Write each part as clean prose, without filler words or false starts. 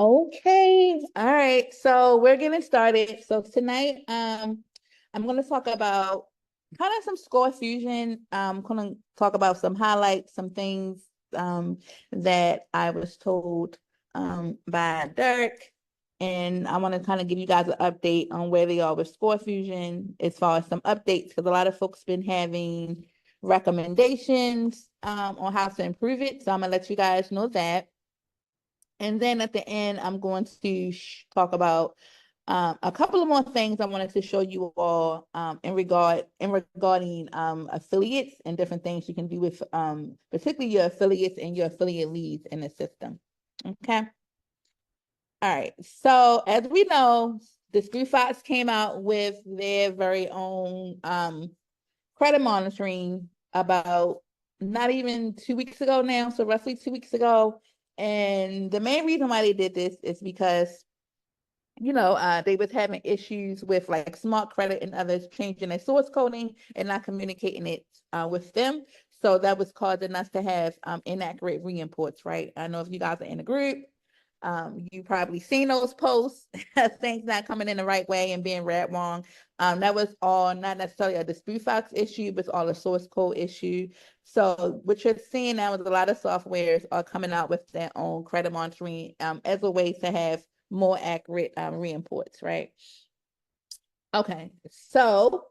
Okay, all right. So we're getting started. So tonight, I'm going to talk about kind of some score fusion. I'm going to talk about some highlights, some things that I was told by Dirk, and I want to kind of give you guys an update on where they are with score fusion as far as some updates, because a lot of folks been having recommendations on how to improve it. So I'm gonna let you guys know that. And then at the end, I'm going to talk about a couple of more things I wanted to show you all regarding affiliates and different things you can do with particularly your affiliates and your affiliate leads in the system. Okay. All right. So as we know, the ScoreFusion came out with their very own credit monitoring about not even 2 weeks ago now, so roughly 2 weeks ago. And the main reason why they did this is because, they was having issues with like smart credit and others changing their source coding and not communicating it with them. So that was causing us to have inaccurate re-imports, right? I know if you guys are in a group, you probably seen those posts, things not coming in the right way and being read wrong. That was all not necessarily a dispute fox issue, but it's all a source code issue. So what you're seeing now is a lot of softwares are coming out with their own credit monitoring as a way to have more accurate re-imports, right? Okay, so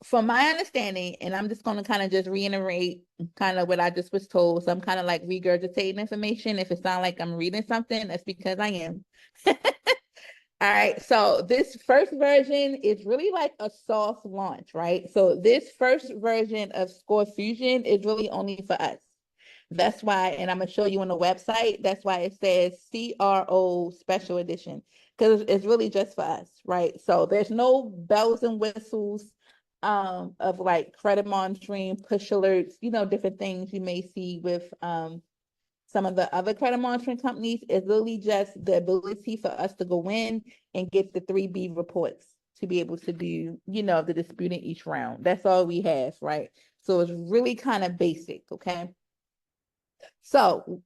from my understanding, and I'm just going to kind of just reiterate kind of what I just was told. So I'm kind of like regurgitating information. If it sounds like I'm reading something, that's because I am. All right. So this first version is really like a soft launch, right? So this first version of ScoreFusion is really only for us. That's why, and I'm gonna show you on the website. That's why it says CRO Special Edition, because it's really just for us, right? So there's no bells and whistles of like credit monitoring, push alerts, different things you may see with some of the other credit monitoring companies. Is really just the ability for us to go in and get the 3B reports to be able to do, the dispute in each round. That's all we have, right? So it's really kind of basic, okay? So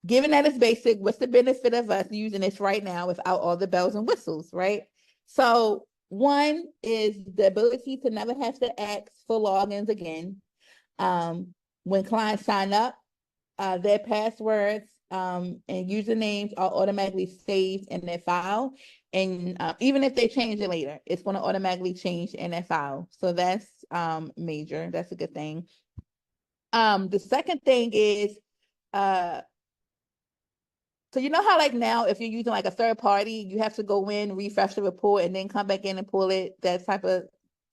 given that it's basic, what's the benefit of us using this right now without all the bells and whistles, right? So one is the ability to never have to ask for logins again. When clients sign up, their passwords and usernames are automatically saved in their file. And even if they change it later, it's going to automatically change in their file. So that's major. That's a good thing. The second thing is, so you know how like now if you're using like a third party, you have to go in, refresh the report, and then come back in and pull it, that type of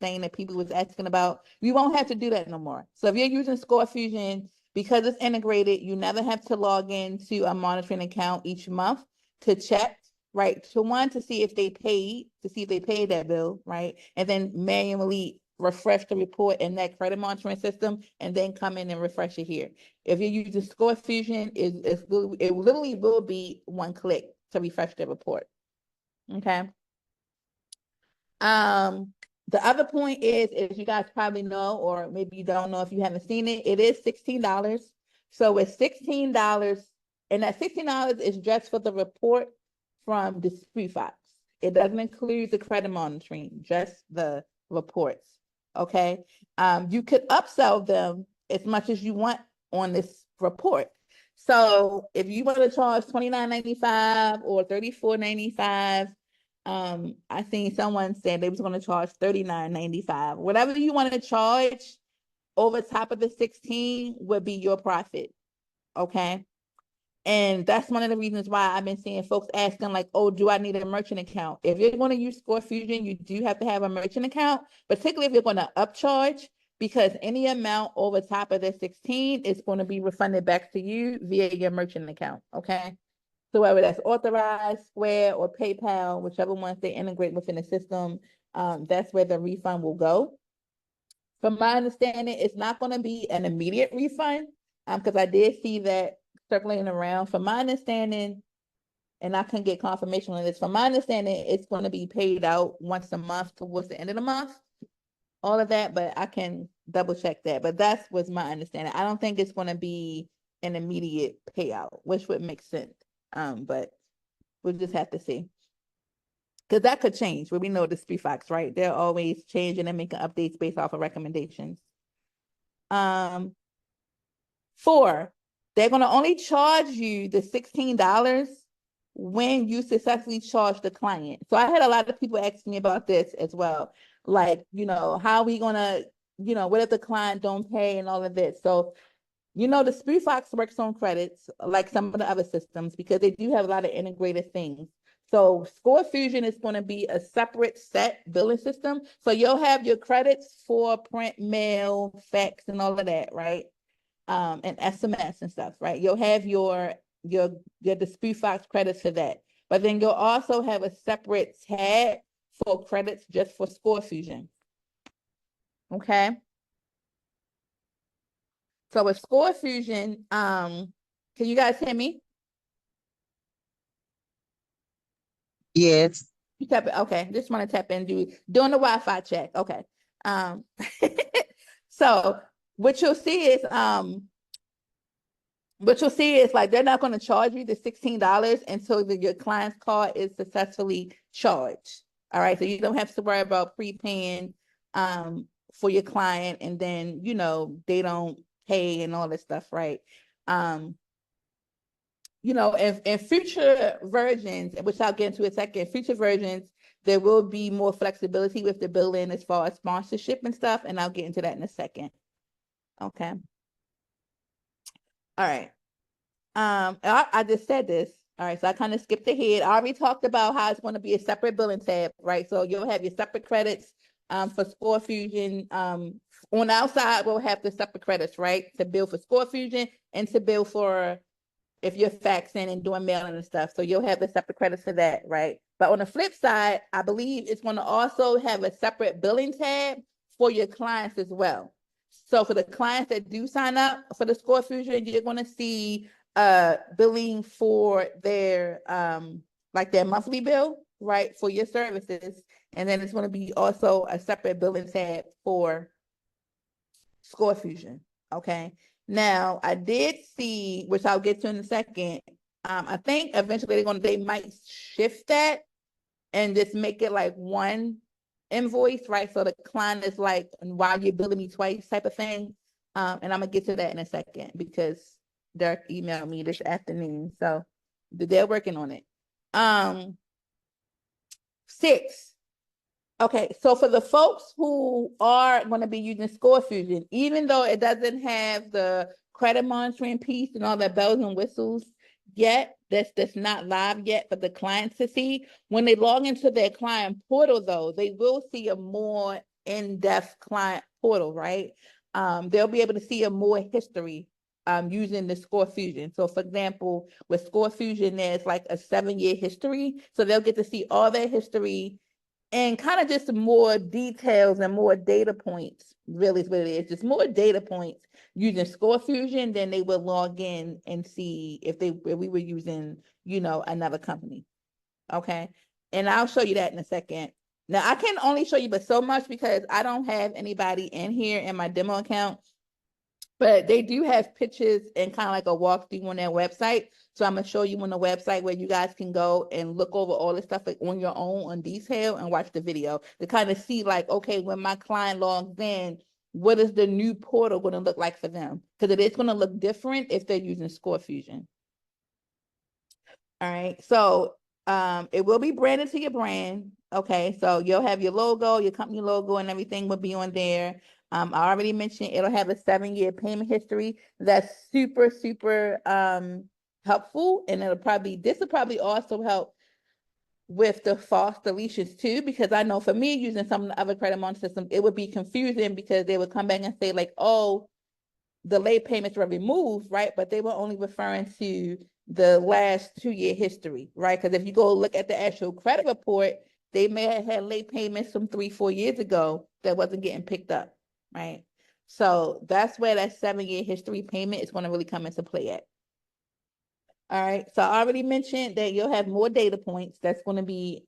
thing that people was asking about. You won't have to do that no more. So if you're using ScoreFusion, because it's integrated, you never have to log into a monitoring account each month to check, right? To one, to see if they paid that bill, right? And then manually refresh the report in that credit monitoring system and then come in and refresh it here. If you're using ScoreFusion, it literally will be one click to refresh the report. Okay. The other point is, as you guys probably know, or maybe you don't know if you haven't seen it, it is $16. So it's $16, and that $16 is just for the report from Dispute Fox. It doesn't include the credit monitoring, just the reports. Okay. You could upsell them as much as you want on this report. So if you want to charge $29.95 or $34.95, I think someone said they was going to charge $39.95. Whatever you want to charge over top of the 16 would be your profit. Okay. And that's one of the reasons why I've been seeing folks asking, like, oh, do I need a merchant account? If you're going to use ScoreFusion, you do have to have a merchant account, particularly if you're going to upcharge, because any amount over top of the 16 is going to be refunded back to you via your merchant account. Okay. So whether that's authorized, Square, or PayPal, whichever ones they integrate within the system, that's where the refund will go. From my understanding, it's not going to be an immediate refund, because I did see that circulating around. From my understanding, and I can get confirmation on this, from my understanding, it's going to be paid out once a month towards the end of the month. All of that, but I can double check that. But that was my understanding. I don't think it's going to be an immediate payout, which would make sense. But we'll just have to see. Because that could change. But we know the SPFACs, right? They're always changing and making updates based off of recommendations. 4, they're going to only charge you the $16 when you successfully charge the client. So I had a lot of people asking me about this as well. Like, how are we going to, what if the client don't pay and all of this? So, the SPFACs works on credits like some of the other systems because they do have a lot of integrated things. So ScoreFusion is going to be a separate set billing system. So you'll have your credits for print, mail, fax, and all of that, right? And SMS and stuff, right? You'll have your dispute fox credits for that. But then you'll also have a separate tab for credits just for ScoreFusion. Okay. So with ScoreFusion, can you guys hear me? Yes. You tap it. Okay. Just want to tap in, doing the Wi-Fi check. Okay. So what you'll see is like they're not going to charge you the $16 until your client's card is successfully charged. All right. So you don't have to worry about prepaying for your client and then they don't pay and all this stuff, right? In future versions, which I'll get into in a second, future versions, there will be more flexibility with the billing as far as sponsorship and stuff, and I'll get into that in a second. Okay. All right. I just said this. All right, so I kind of skipped ahead. I already talked about how it's going to be a separate billing tab, right? So you'll have your separate credits for ScoreFusion. On the outside, we'll have the separate credits, right? To bill for ScoreFusion and to bill for if you're faxing and doing mailing and stuff. So you'll have the separate credits for that, right? But on the flip side, I believe it's going to also have a separate billing tab for your clients as well. So for the clients that do sign up for the ScoreFusion, you're going to see billing for their their monthly bill, right, for your services. And then it's going to be also a separate billing tab for ScoreFusion. Okay. Now I did see, which I'll get to in a second. I think eventually they might shift that and just make it like one invoice, right? So the client is like, why are you billing me twice type of thing. And I'm gonna get to that in a second because Derek emailed me this afternoon. So they're working on it. 6. Okay, so for the folks who are going to be using ScoreFusion, even though it doesn't have the credit monitoring piece and all that bells and whistles yet, that's not live yet for the clients to see. When they log into their client portal, though, they will see a more in-depth client portal, right? They'll be able to see a more history using the ScoreFusion. So for example, with ScoreFusion, there's like a 7-year history. So they'll get to see all their history and kind of just more details and more data points, really is what it is. Just more data points using ScoreFusion than they would log in and see if we were using, another company. Okay. And I'll show you that in a second. Now I can only show you but so much because I don't have anybody in here in my demo account. But they do have pictures and kind of like a walkthrough on their website. So I'm going to show you on the website where you guys can go and look over all this stuff on your own on detail and watch the video to kind of see like, okay, when my client logs in, what is the new portal going to look like for them? Because it is going to look different if they're using ScoreFusion. All right. So it will be branded to your brand. Okay. So you'll have your logo, your company logo, and everything will be on there. I already mentioned it'll have a 7-year payment history. That's super, super helpful. And this will probably also help with the false deletions too, because I know for me using some of the other credit monitoring systems, it would be confusing because they would come back and say like, oh, the late payments were removed, right? But they were only referring to the last 2-year history, right? Because if you go look at the actual credit report, they may have had late payments from 3-4 years ago that wasn't getting picked up, right? So that's where that 7-year history payment is going to really come into play at. All right. So I already mentioned that you'll have more data points. That's going to be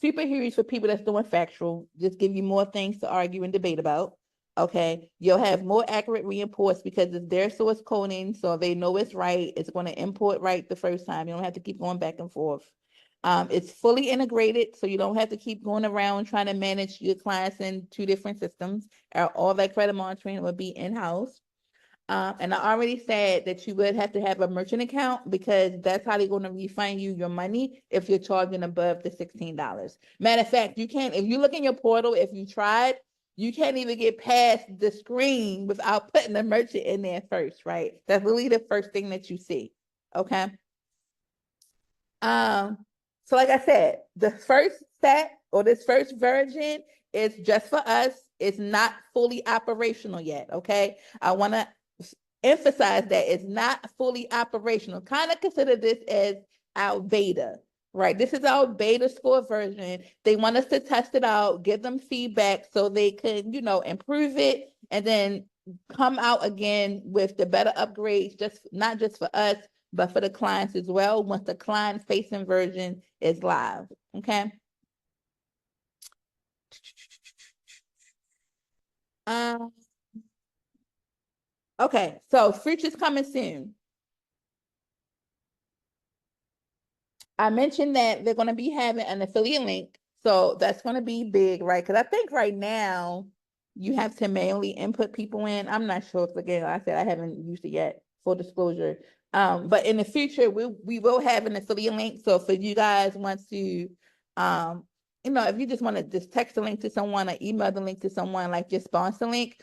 super huge for people that's doing factual. Just give you more things to argue and debate about. Okay, you'll have more accurate re-imports because it's their source coding, so they know it's right. It's going to import right the first time. You don't have to keep going back and forth. It's fully integrated, so you don't have to keep going around trying to manage your clients in 2 different systems. All that credit monitoring will be in-house. And I already said that you would have to have a merchant account because that's how they're going to refund you your money if you're charging above the $16. Matter of fact, you can't, if you look in your portal, if you tried, you can't even get past the screen without putting the merchant in there first, right? That's really the first thing that you see. Okay. Um, so like I said, the first set or this first version is just for us. It's not fully operational yet. Okay. I want to emphasize that it's not fully operational. Kind of consider this as our beta, right? This is our beta score version. They want us to test it out, give them feedback so they can, improve it and then come out again with the better upgrades, just not just for us, but for the clients as well, once the client facing version is live. Okay. Um, okay, so features coming soon. I mentioned that they're going to be having an affiliate link. So that's going to be big, right? Because I think right now you have to manually input people in. I'm not sure. Because again, like I said I haven't used it yet, full disclosure. But in the future, we will have an affiliate link. So if you guys want to, if you just want to just text a link to someone or email the link to someone, like your sponsor link,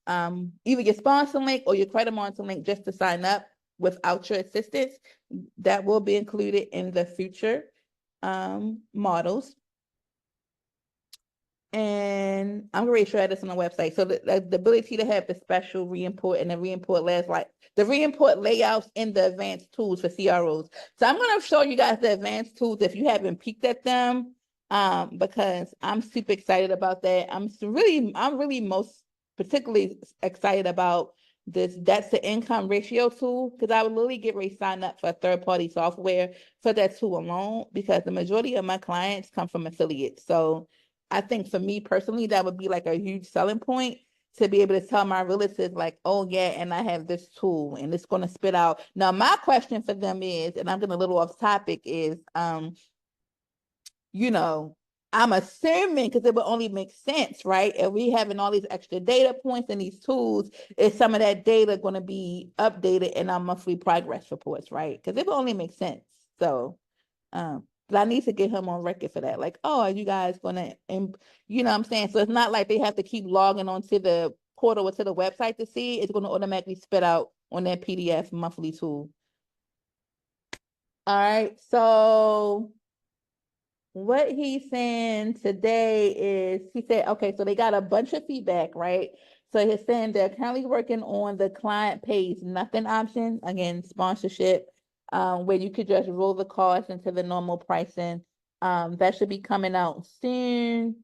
either your sponsor link or your credit monitor link just to sign up without your assistance, that will be included in the future models. And I'm going to show this on the website. So the ability to have the special re-import and the re-import layers, like the re-import layouts in the advanced tools for CROs. So I'm going to show you guys the advanced tools if you haven't peeked at them, because I'm super excited about that. I'm really most particularly excited about this. That's the income ratio tool, because I would literally get ready to sign up for third-party software for that tool alone, because the majority of my clients come from affiliates. So I think for me personally, that would be like a huge selling point to be able to tell my relatives like, oh yeah, and I have this tool and it's going to spit out. Now, my question for them is, and I'm getting a little off topic, is, I'm assuming, because it would only make sense, right? If we having all these extra data points and these tools, is some of that data going to be updated in our monthly progress reports, right? Because it would only make sense. So, but I need to get him on record for that. Like, oh, are you guys gonna, you know what I'm saying? So it's not like they have to keep logging onto the portal or to the website to see. It's gonna automatically spit out on that PDF monthly tool. All right, so what he's saying today is, he said, okay, so they got a bunch of feedback, right? So he's saying they're currently working on the client pays nothing option, again, sponsorship, where you could just roll the cost into the normal pricing. That should be coming out soon.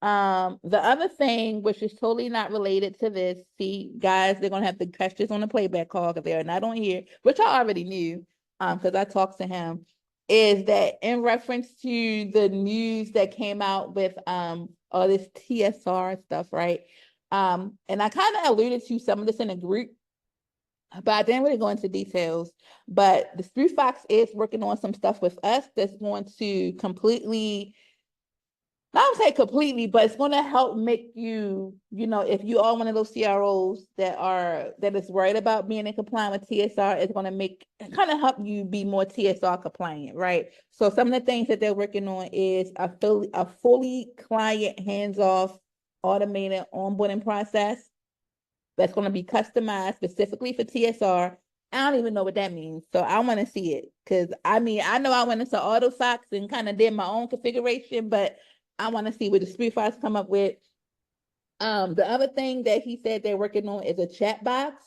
The other thing, which is totally not related to this, see, guys, they're gonna have to catch this on the playback call because they're not on here, which I already knew, because I talked to him, is that in reference to the news that came out with all this TSR stuff, right? And I kind of alluded to some of this in a group, but I didn't really go into details. But the Spruce Fox is working on some stuff with us that's going to completely, not say completely, but it's going to help make you, if you are one of those CROs that is worried about being in compliance with TSR, it's going to kind of help you be more TSR compliant, right? So some of the things that they're working on is a fully client hands-off automated onboarding process that's going to be customized specifically for TSR. I don't even know what that means. So I want to see it, because I know I went into AutoSox and kind of did my own configuration, but I want to see what the Spruce come up with. The other thing that he said they're working on is a chat box.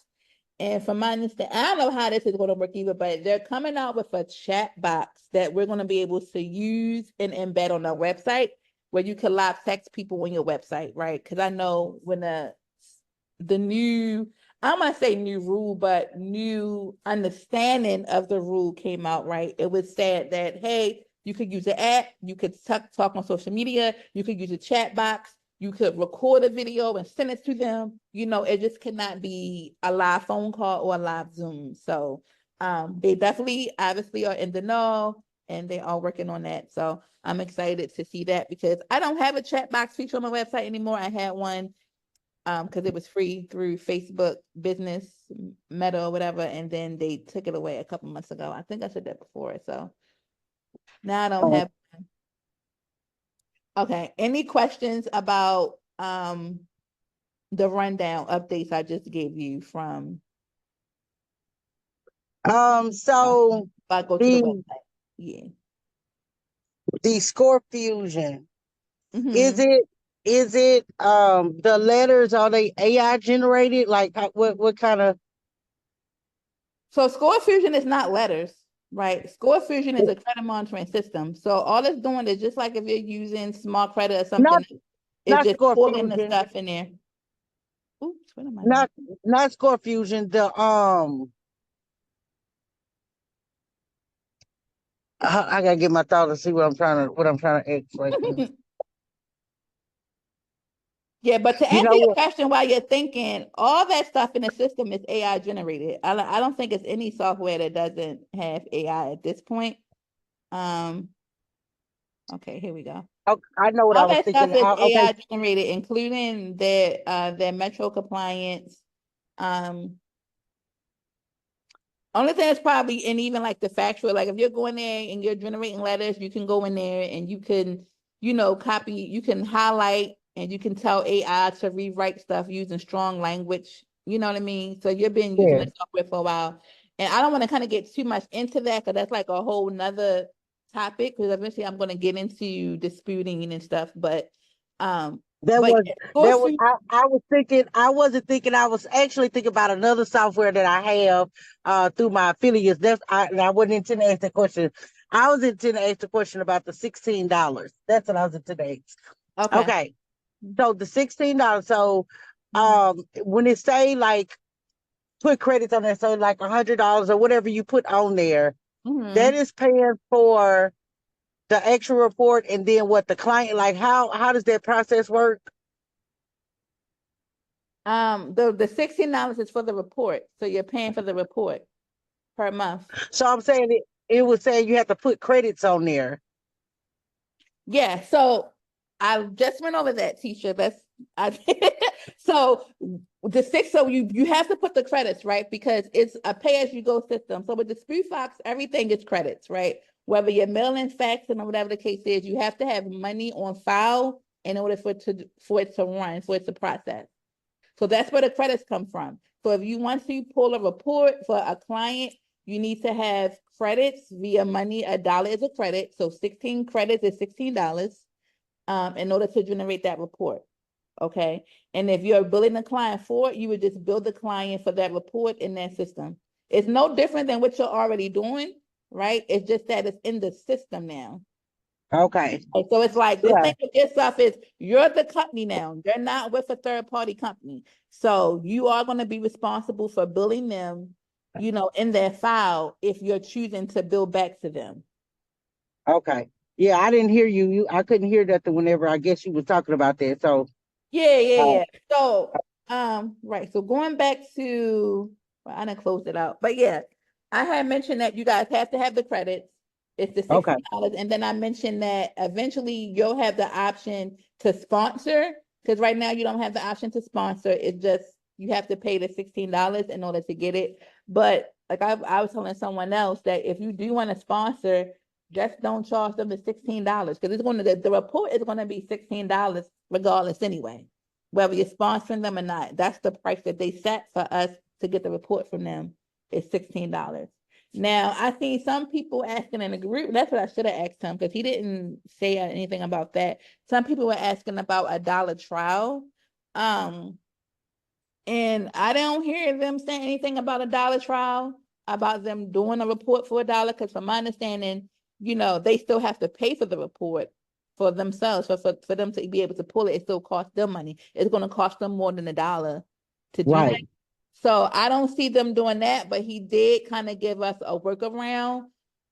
And from my understanding, I don't know how this is going to work either, but they're coming out with a chat box that we're going to be able to use and embed on our website, where you can live text people on your website, right? Because I know when the new, I'm gonna say new rule, but new understanding of the rule came out, right? It was said that, hey, you could use an app, you could talk on social media, you could use a chat box, You could record a video and send it to them. It just cannot be a live phone call or a live Zoom. So they definitely obviously are in the know, and they are working on that. So I'm excited to see that, because I don't have a chat box feature on my website anymore. I had one because it was free through Facebook Business Meta or whatever, and then they took it away a couple months ago. I think I said that before. So now I don't Oh, have. Okay. Any questions about the rundown updates I just gave you from so if I go to the the website? Yeah. the ScoreFusion, is Hmm. it the letters, are they AI generated? Like what kind of? So ScoreFusion is not letters, right? ScoreFusion is a credit monitoring system. So all it's doing is just like if you're using smart credit or Not something, it's not just pulling the ScoreFusion, stuff in there. Oops, what am I doing? not not ScoreFusion. I gotta get my thoughts to see what I'm trying to ask right now. Yeah, but to You answer know your what? question while you're thinking, all that stuff in the system is AI generated. I don't think it's any software that doesn't have AI at this point. Um, okay, here we go. Okay, I know what I All was that stuff thinking. is Okay, AI generated, including their Metro compliance. Um, Only thing is probably, and even like the factual, like if you're going there and you're generating letters, you can go in there and you can, copy, you can highlight, and you can tell AI to rewrite stuff using strong language. You know what I mean? So you've been using yeah, the software for a while. And I don't want to kind of get too much into that, because that's like a whole nother topic, because eventually I'm going to get into disputing and stuff. Um, that but was yeah, that was. I was thinking. I wasn't thinking. I was actually thinking about another software that I have through my affiliates. And I wasn't intending to ask that question. I was intending to ask the question about the $16. That's what I was intending to ask. okay. Okay, so the $16. So Mm-hmm. when it say like put credits on there, so like $100 or whatever you put on there, that Mm-hmm. is paying for the actual report, and then what the client, like how does that process work? The $16 is for the report, so you're paying for the report per month. So I'm saying it was saying you have to put credits on there. Yeah, so I just went over that, teacher. That's I so so you have to put the credits, right? Because it's a pay-as-you-go system. So with the Sprue Fox, everything is credits, right? Whether you're mailing, faxing, or whatever the case is, you have to have money on file in order for it to run, for it to process. So that's where the credits come from. So if you want to pull a report for a client, you need to have credits via money. $1 is a credit. So 16 credits is $16 in order to generate that report. Okay. And if you're billing the client for it, you would just bill the client for that report in that system. It's no different than what you're already doing, right? It's just that it's in the system now. Okay. So it's like, just Yeah. think of yourself as you're the company now. You're not with a third party company. So you are going to be responsible for billing them, in their file if you're choosing to bill back to them. Okay. Yeah, I didn't hear you. I couldn't hear that whenever I guess you was talking about that. So Yeah, yeah, uh, yeah. So, right. So going back to, well, I didn't close it out, but yeah, I had mentioned that you guys have to have the credits. It's the okay. $16, and then I mentioned that eventually you'll have the option to sponsor, because right now you don't have the option to sponsor. It's just you have to pay the $16 in order to get it. But like I was telling someone else that if you do want to sponsor, just don't charge them the $16, because it's going to the report is going to be $16 regardless anyway, whether you're sponsoring them or not. That's the price that they set for us to get the report from them is $16. Now I see some people asking in the group. That's what I should have asked him, because he didn't say anything about that. Some people were asking about $1 trial. Um, and I don't hear them saying anything about $1 trial, about them doing a report for $1, because from my understanding, they still have to pay for the report for themselves. For them to be able to pull it, it still costs them money. It's going to cost them more than $1 to do that. Right. So I don't see them doing that, but he did kind of give us a workaround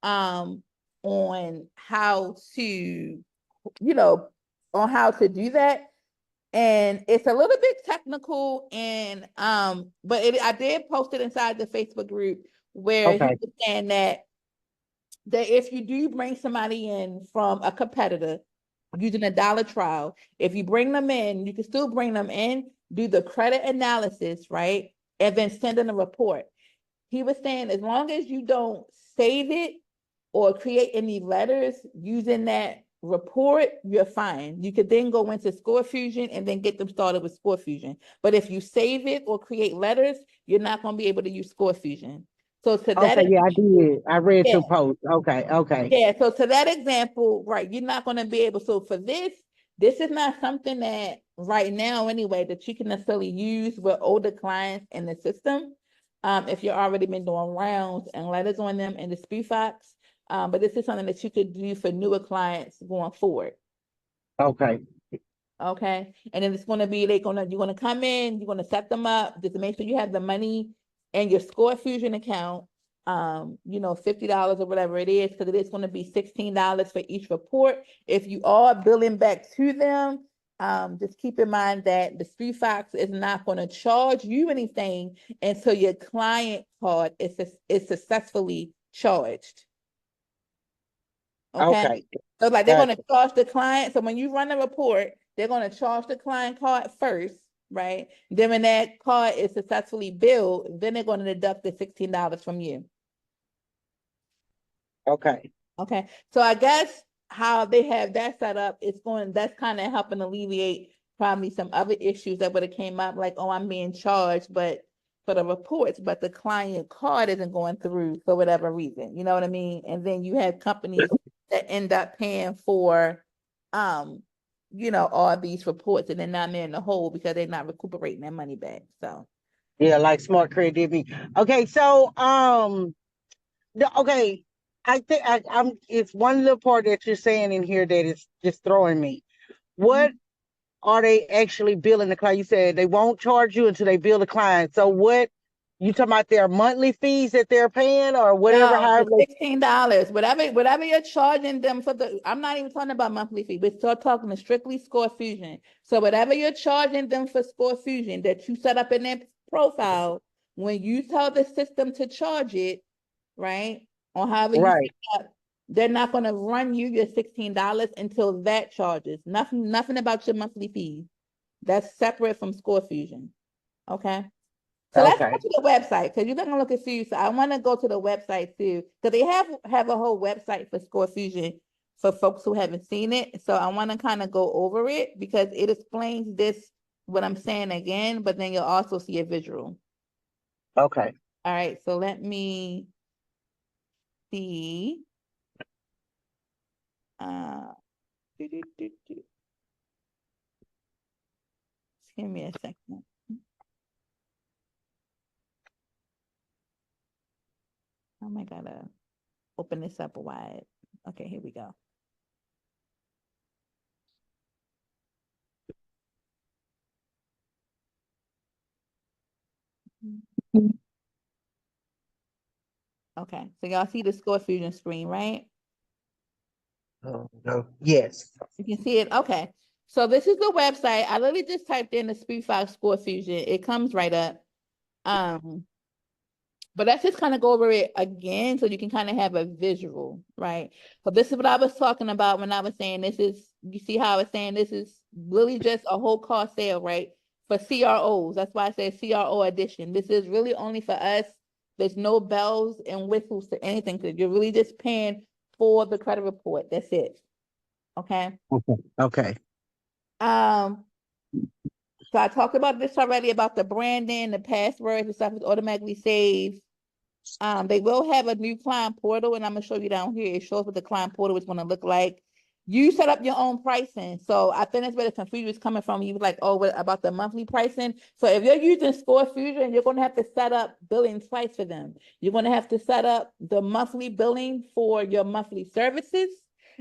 um on how to, you know, on how to do that. And it's a little bit technical, and but I did post it inside the Facebook group where he Okay. was saying that if you do bring somebody in from a competitor using a dollar trial, if you bring them in, you can still bring them in, do the credit analysis, right? And then send in a report. He was saying as long as you don't save it or create any letters using that report, you're fine. You could then go into ScoreFusion and then get them started with ScoreFusion. But if you save it or create letters, you're not going to be able to use ScoreFusion. So to that Okay, yeah, I did. I read yeah, your post. Okay, okay. yeah. So to that example, right, you're not going to be able. So for this is not something that right now anyway that you can necessarily use with older clients in the system. If you've already been doing rounds and letters on them in the SPFAX. But this is something that you could do for newer clients going forward. Okay. Okay. And then it's going to be you're going to come in, you're going to set them up just to make sure you have the money in your ScoreFusion account. $50 or whatever it is, because it is going to be $16 for each report. If you are billing back to them, just keep in mind that the SPFAX is not going to charge you anything until your client card is successfully charged. Okay. Okay. So like they're Gotcha. going to charge the client. So when you run a report, they're going to charge the client card first, right? Then when that card is successfully billed, then they're going to deduct the $16 from you. Okay. Okay. So I guess how they have that set up, that's kind of helping alleviate probably some other issues that would have came up, like, oh, I'm being charged, but for the reports, but the client card isn't going through for whatever reason. You know what I mean? And then you have companies that end up paying for all these reports, and they're not in the hole because they're not recuperating their money back. So Yeah, like Smart Credit did me. Okay, so okay, I think I'm. It's one little part that you're saying in here that is just throwing me. What are they actually billing the client? You said they won't charge you until they bill the client. So what you talking about their monthly fees that they're paying or whatever, no, the however $16, whatever you're charging them for I'm not even talking about monthly fee. We're still talking strictly ScoreFusion. So whatever you're charging them for ScoreFusion that you set up in their profile, when you tell the system to charge it, right, or however you set right. up, they're not going to run you your $16 until that charges. Nothing about your monthly fees. That's separate from ScoreFusion. Okay. So let's go Okay. to the website because you're not gonna look at you. So I want to go to the website too because they have a whole website for ScoreFusion for folks who haven't seen it. So I want to kind of go over it because it explains this what I'm saying again, but then you'll also see a visual. Okay. All right. So let me see. Uh, Just give me a second. Oh my God. Open this up wide. Okay, here we go. Okay, so y'all see the ScoreFusion screen, right? Oh, no. Yes. You can see it. Okay, so this is the website. I literally just typed in the SPFAX ScoreFusion. It comes right up. Um, but let's just kind of go over it again so you can kind of have a visual, right? So this is what I was talking about when I was saying you see how I was saying this is really just a whole car sale, right? For CROs. That's why I say CRO edition. This is really only for us. There's no bells and whistles to anything because you're really just paying for the credit report. That's it. Okay. Okay. Okay. Um, so I talked about this already about the branding, the passwords and stuff is automatically saved. They will have a new client portal, and I'm gonna show you down here. It shows what the client portal is gonna look like. You set up your own pricing. So I think that's where the confusion is coming from. You was like, oh, what about the monthly pricing? So if you're using ScoreFusion, you're gonna have to set up billing twice for them. You're gonna have to set up the monthly billing for your monthly services.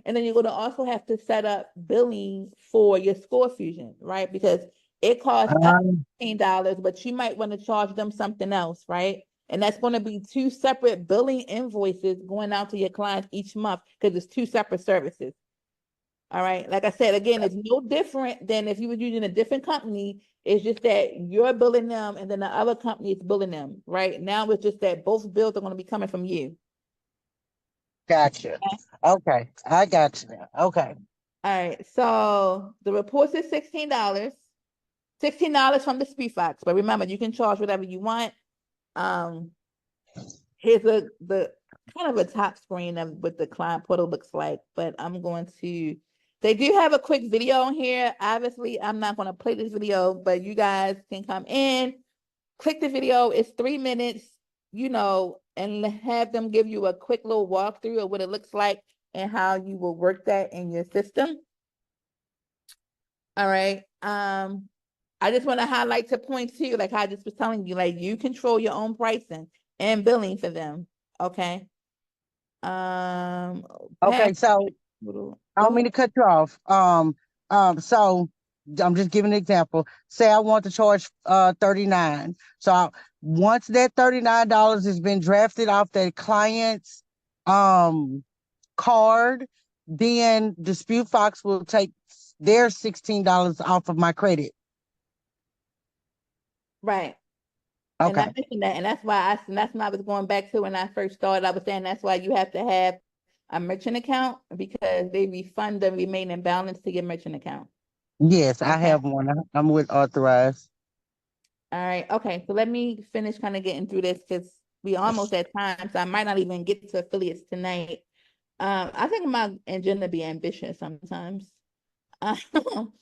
And then you're gonna also have to set up billing for your ScoreFusion, right? Because it costs us $15, but you might want to charge them something else, right? And that's going to be two separate billing invoices going out to your clients each month because it's two separate services. All right. Like I said, again, it's no different than if you were using a different company. It's just that you're billing them and then the other company is billing them. Right now, it's just that both bills are going to be coming from you. Gotcha. Okay, I got you now. Okay. All right. So the reports is $16. $16 from the Speedfox. But remember, you can charge whatever you want. Um, here's the kind of a top screen of what the client portal looks like, but I'm going to they do have a quick video on here. Obviously, I'm not going to play this video, but you guys can come in, click the video. It's 3 minutes, and have them give you a quick little walkthrough of what it looks like and how you will work that in your system. All right. I just want to highlight to point two, like I just was telling you, like you control your own pricing and billing for them. Okay. Okay, Pam, so I go don't mean ahead. to cut you off. So I'm just giving an example. Say I want to charge 39. So once that $39 has been drafted off that client's um card, then Dispute Fox will take their $16 off of my credit. Right. And I Okay. mentioned that, and that's what I was going back to when I first started. I was saying that's why you have to have a merchant account because they refund the remaining balance to your merchant account. Yes, I Okay. have one. I'm with Authorized. All right. Okay. So let me finish kind of getting through this because we almost at time, so I might not even get to affiliates tonight. I think my agenda be ambitious sometimes. Um,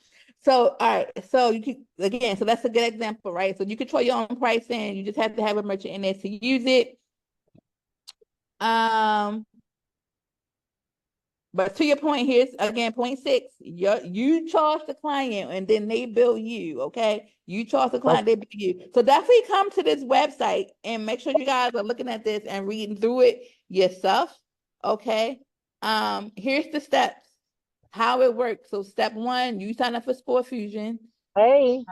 so all right, so you can again, so that's a good example, right? So you control your own pricing. You just have to have a merchant in there to use it. Um, but to your point, here's again point six. You charge the client and then they bill you. Okay. You charge the Oh, client, they bill you. So definitely come to this website and make sure you guys are looking at this and reading through it yourself. Okay. Here's the steps, how it works. So step one, you sign up for ScoreFusion. hey.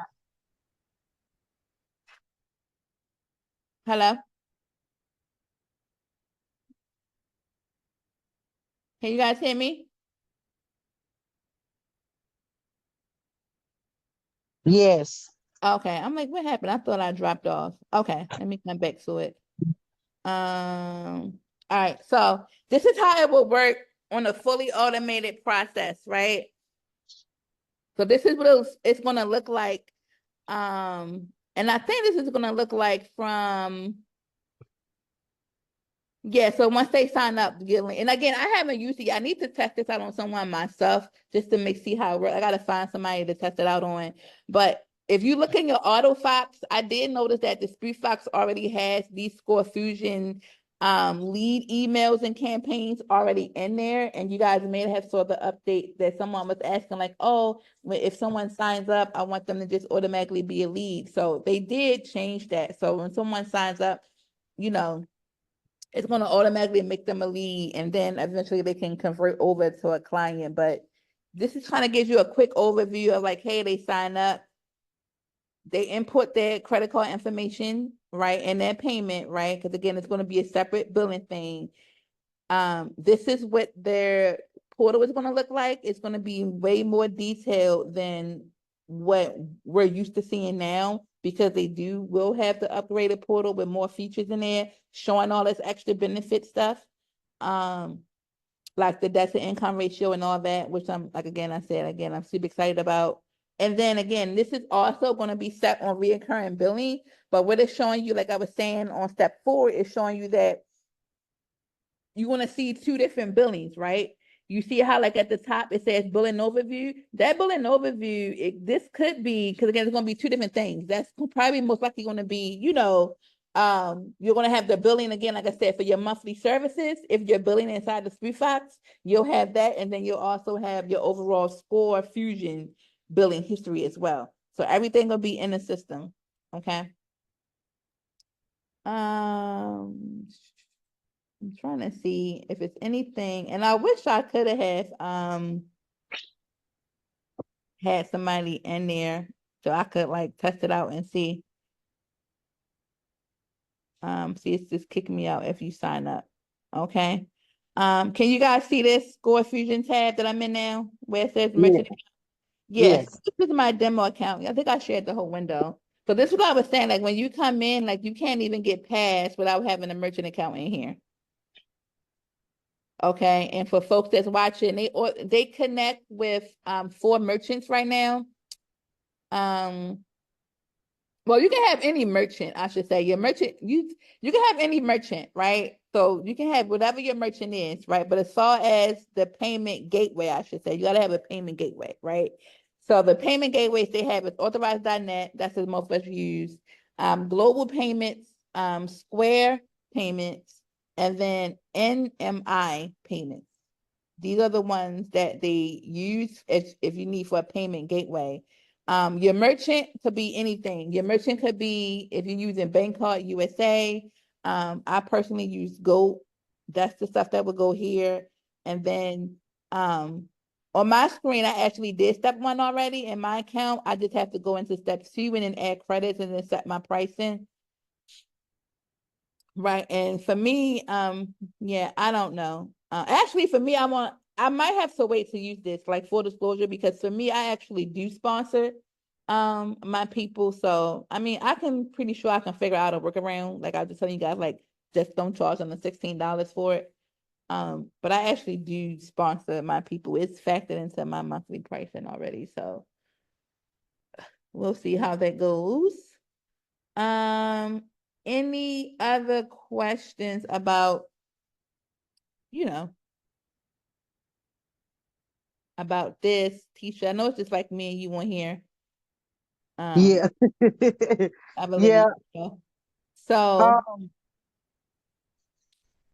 Hello. Can you guys hear me? Yes. Okay. I'm like, what happened? I thought I dropped off. Okay, let me come back to it. All right, so this is how it will work on a fully automated process, right? So this is what it's gonna look like. And I think this is gonna look like from yeah, so once they sign up, and again, I haven't used it yet. I need to test this out on someone myself just to see how it works. I gotta find somebody to test it out on. But if you look in your AutoFox, I did notice that the SpeedFox already has these ScoreFusion lead emails and campaigns already in there. And you guys may have saw the update that someone was asking, like, oh, if someone signs up, I want them to just automatically be a lead. So they did change that. So when someone signs up, you know it's going to automatically make them a lead and then eventually they can convert over to a client. But this is kind of gives you a quick overview of like, hey, they sign up, they input their credit card information, right, and their payment, right, because again, it's going to be a separate billing thing. This is what their portal is going to look like. It's going to be way more detailed than what we're used to seeing now because they will have the upgraded portal with more features in there, showing all this extra benefit stuff. Um, like the debt to income ratio and all that, which I'm like again, I said again, I'm super excited about. And then again, this is also going to be set on reoccurring billing, but what it's showing you, like I was saying on step 4, is showing you that you want to see two different billings, right? You see how like at the top it says billing overview. That billing overview, this could be because again, it's going to be two different things. That's probably most likely going to be, you're going to have the billing again, like I said, for your monthly services. If you're billing inside the SpreeFox, you'll have that, and then you'll also have your overall ScoreFusion billing history as well. So everything will be in the system. Okay. I'm trying to see if it's anything, and I wish I could have had somebody in there so I could like test it out and see. See, it's just kicking me out if you sign up. Okay. Can you guys see this ScoreFusion tab that I'm in now, where it says Yeah. merchant? Yes, Yes. this is my demo account. I think I shared the whole window. So this is what I was saying. Like when you come in, like you can't even get past without having a merchant account in here. Okay. And for folks that's watching, they connect with 4 merchants right now. Um, well, you can have any merchant, I should say. Your merchant, you can have any merchant, right? So you can have whatever your merchant is, right? But as far as the payment gateway, I should say, you got to have a payment gateway, right? So the payment gateways they have is authorized.net, that's the most of us use. Global payments, Square payments, and then NMI payments. These are the ones that they use if you need for a payment gateway. Your merchant could be anything. Your merchant could be if you're using Bank Card USA. I personally use Goat. That's the stuff that would go here. And then on my screen, I actually did step 1 already in my account. I just have to go into step 2 and then add credits and then set my pricing. Right. And for me, yeah, I don't know. Actually, for me, I might have to wait to use this, like full disclosure, because for me, I actually do sponsor my people. So I mean, pretty sure I can figure out a workaround. Like I was just telling you guys, like just don't charge them the $16 for it. But I actually do sponsor my people. It's factored into my monthly pricing already. So we'll see how that goes. Um, any other questions about, you know, about this, Tisha? I know it's just like me and you on here. Um, Yeah. Evelyn Yeah. and Tisha. So, Um,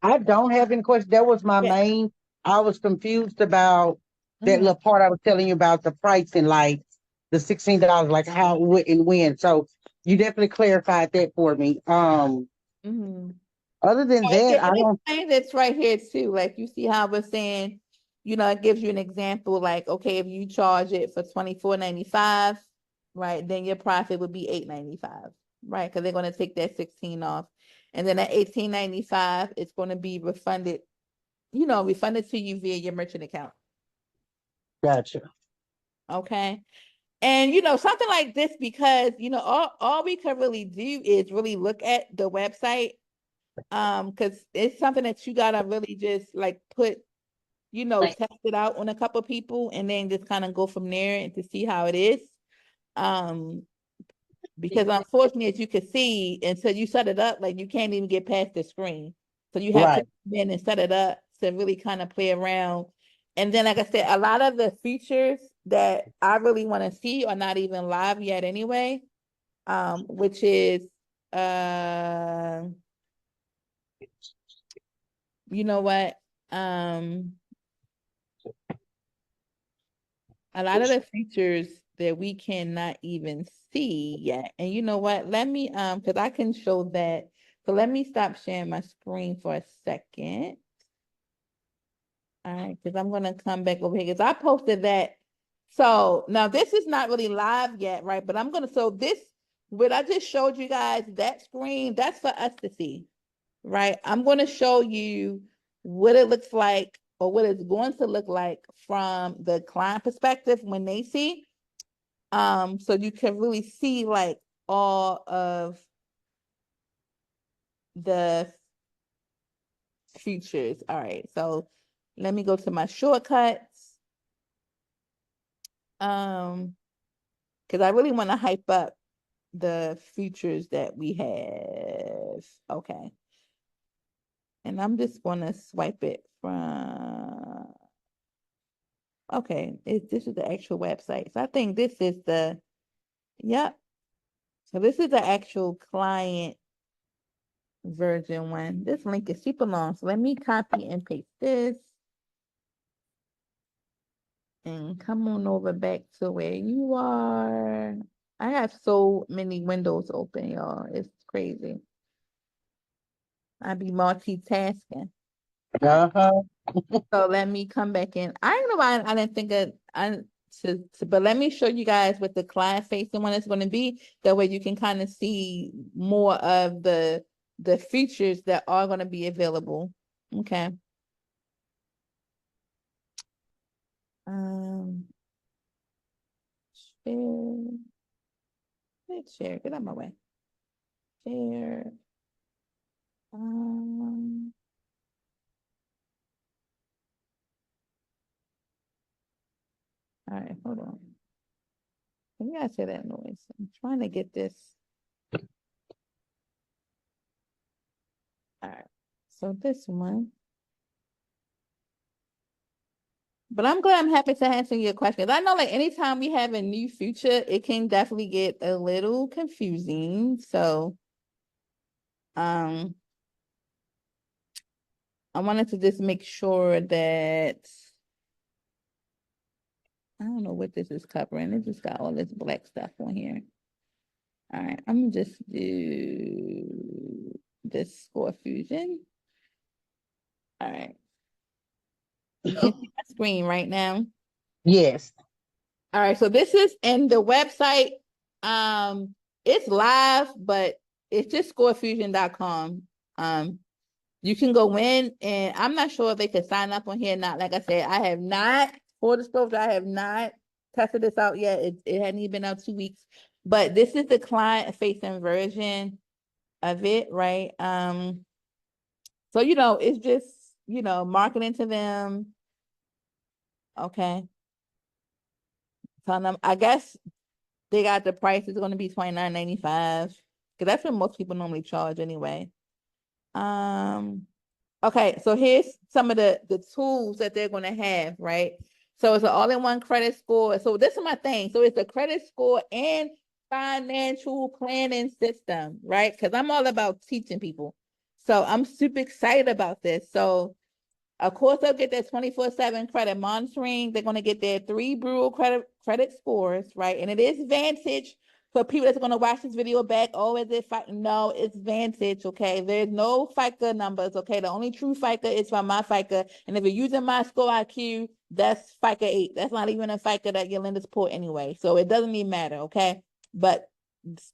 I don't have any questions. That was my yeah. main. I was confused about that Mhm, little part I was telling you about the pricing, like the $16, like how, what, and when. So you definitely clarified that for me. mhm. Other than that, I It don't. explains this right here too. Like you see how we're saying, it gives you an example. Like, okay, if you charge it for $24.95, right, then your profit would be $8.95, right? Because they're going to take that 16 off, and then at $18.95, it's going to be refunded. Refunded to you via your merchant account. Gotcha. Okay. And something like this, because all we can really do is really look at the website. Because it's something that you gotta really just like test it out on a couple of people and then just kind of go from there and to see how it is. Um, because unfortunately, as you can see, until you set it up, like you can't even get past the screen. So you have to Right. come in and set it up to really kind of play around. And then, like I said, a lot of the features that I really want to see are not even live yet anyway. Which is you know what? Um, a lot of the features that we cannot even see yet. And you know what? Let me because I can show that. So let me stop sharing my screen for a second. All right, because I'm gonna come back over here because I posted that. So now this is not really live yet, right? But what I just showed you guys, that screen, that's for us to see, right? I'm gonna show you what it looks like or what it's going to look like from the client perspective when they see. So you can really see like all of the features. All right, so let me go to my shortcuts. Because I really want to hype up the features that we have. Okay. And I'm just gonna swipe it from okay, this is the actual website. So I think this is yep. So this is the actual client version one. This link is super long. So let me copy and paste this and come on over back to where you are. I have so many windows open, y'all. It's crazy. I be multitasking. Uh-huh. So let me come back in. I don't know why I didn't think of but let me show you guys what the client facing one is going to be. That way you can kind of see more of the features that are going to be available. Okay. Um, share, get out of my way. Share. Um, all right, hold on. Maybe I say that noise. I'm trying to get this. All right. So this one. But I'm glad I'm happy to answer your questions. I know like anytime we have a new feature, it can definitely get a little confusing. So um I wanted to just make sure that I don't know what this is covering. It just got all this black stuff on here. All right, I'm gonna just do this ScoreFusion. All right. You can see my screen right now. Yes. All right, so this is in the website. It's live, but it's just scorefusion.com. You can go in, and I'm not sure if they could sign up on here or not. Like I said, I have not, for disclosure, I have not tested this out yet. It hadn't even been out 2 weeks, but this is the client-facing version of it, right? So it's just marketing to them. Okay, telling them, I guess they got the price is going to be $29.95 because that's what most people normally charge anyway. Um, okay, so here's some of the tools that they're going to have, right? So it's an all-in-one credit score. So this is my thing. So it's a credit score and financial planning system, right? Because I'm all about teaching people. So I'm super excited about this. So of course, they'll get their 24/7 credit monitoring. They're going to get their 3 bureau credit scores, right? And it is Vantage for people that's going to watch this video back. Oh, is it FICO? No, it's Vantage, okay? There's no FICO numbers, okay? The only true FICO is from my FICO. And if you're using my score IQ, that's FICO 8. That's not even a FICO that your lenders put anyway. So it doesn't even matter, okay? But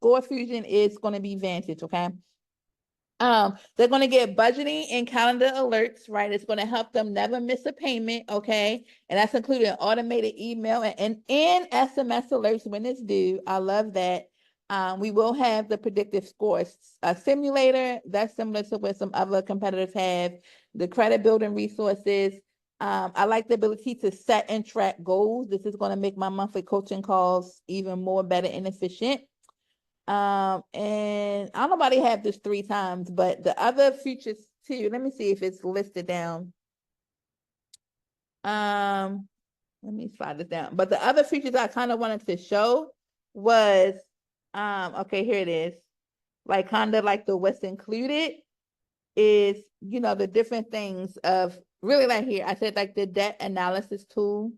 ScoreFusion is going to be Vantage, okay? They're going to get budgeting and calendar alerts, right? It's going to help them never miss a payment, okay? And that's including automated email and SMS alerts when it's due. I love that. We will have the predictive scores simulator. That's similar to what some other competitors have. The credit building resources. I like the ability to set and track goals. This is going to make my monthly coaching calls even more better and efficient. And I don't know about they have this 3 times, but the other features too. Let me see if it's listed down. Let me slide this down. But the other features I kind of wanted to show was, okay, here it is. Like kind of like the what's included is, the different things of really like here. I said like the debt analysis tool,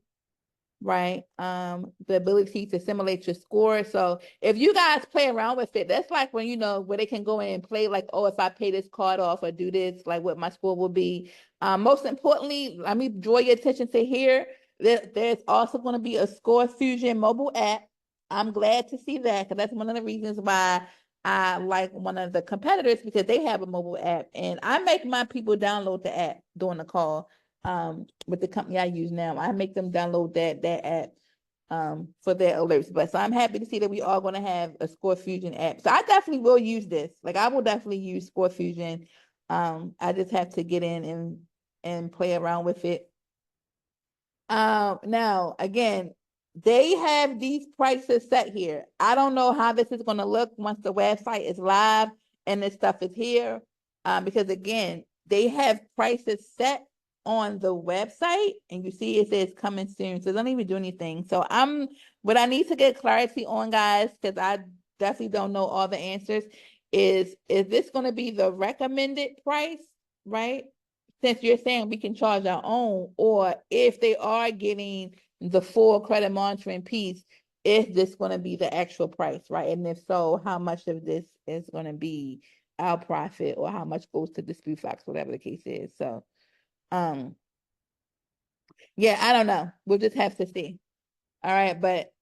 right? The ability to simulate your score. So if you guys play around with it, that's like when where they can go in and play like, oh, if I pay this card off or do this, like what my score will be. Most importantly, let me draw your attention to here. There's also going to be a ScoreFusion mobile app. I'm glad to see that because that's one of the reasons why I like one of the competitors because they have a mobile app, and I make my people download the app during the call. With the company I use now, I make them download that app for their alerts. But so I'm happy to see that we are going to have a ScoreFusion app. So I definitely will use this. Like I will definitely use ScoreFusion. I just have to get in and play around with it. Now again, they have these prices set here. I don't know how this is going to look once the website is live and this stuff is here. Because again, they have prices set on the website, and you see it says coming soon. So don't even do anything. So what I need to get clarity on, guys, because I definitely don't know all the answers, is this going to be the recommended price, right? Since you're saying we can charge our own, or if they are getting the full credit monitoring piece, is this going to be the actual price, right? And if so, how much of this is going to be our profit, or how much goes to Dispute Fox, whatever the case is. So, yeah, I don't know. We'll just have to see. All right, but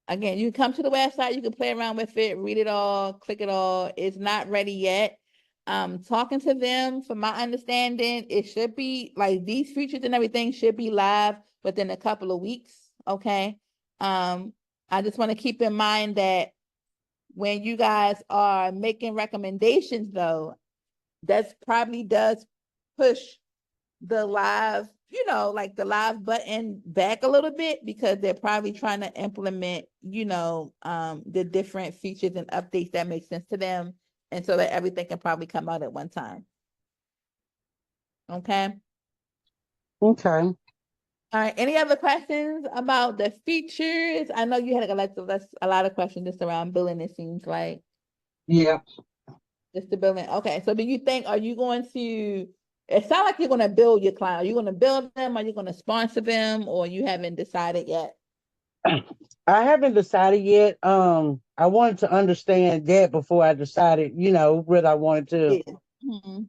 again, you can come to the website, you can play around with it, read it all, click it all. It's not ready yet. talking to them, from my understanding, it should be like these features and everything should be live within a couple of weeks. Okay. I just want to keep in mind that when you guys are making recommendations, though, that's probably does push the live, like the live button back a little bit, because they're probably trying to implement, the different features and updates that make sense to them. And so that everything can probably come out at one time. Okay. Okay. All right. Any other questions about the features? I know you had a lot of questions just around billing, it seems like. Yeah. Just the billing. Okay. So do you think, are you going to, it sounds like you're going to build your client. Are you going to build them? Are you going to sponsor them? Or you haven't decided yet? I haven't decided yet. I wanted to understand that before I decided, what I wanted Yeah. Mm-hmm.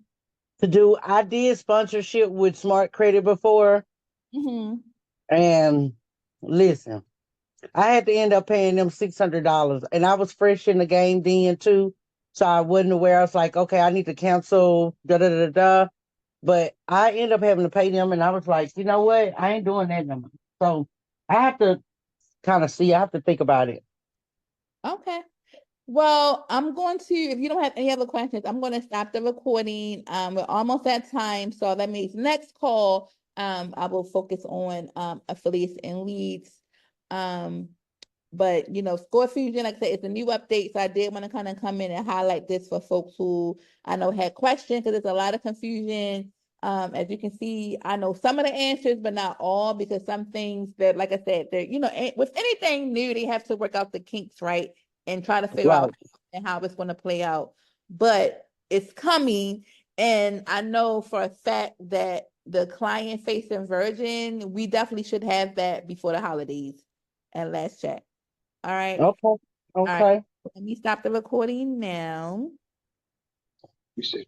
to do. I did sponsorship with Smart Credit before, Mm-hmm. and listen, I had to end up paying them $600, and I was fresh in the game then too, so I wasn't aware. I was like, okay, I need to cancel, da da da da. But I ended up having to pay them, and I was like, you know what? I ain't doing that no more. So I have to kind of see. I have to think about it. Okay. Well, I'm going to, if you don't have any other questions, I'm going to stop the recording. We're almost at time. So that means next call, I will focus on affiliates and leads. Um, But ScoreFusion, like I said, it's a new update. So I did want to kind of come in and highlight this for folks who I know had questions, because there's a lot of confusion. As you can see, I know some of the answers, but not all, because some things that, like I said, they're, with anything new, they have to work out the kinks, right? And try to figure Right. out and how it's going to play out. But it's coming. And I know for a fact that the client facing version, we definitely should have that before the holidays at last check. All right. Okay. All right. Okay. Let me stop the recording now. You said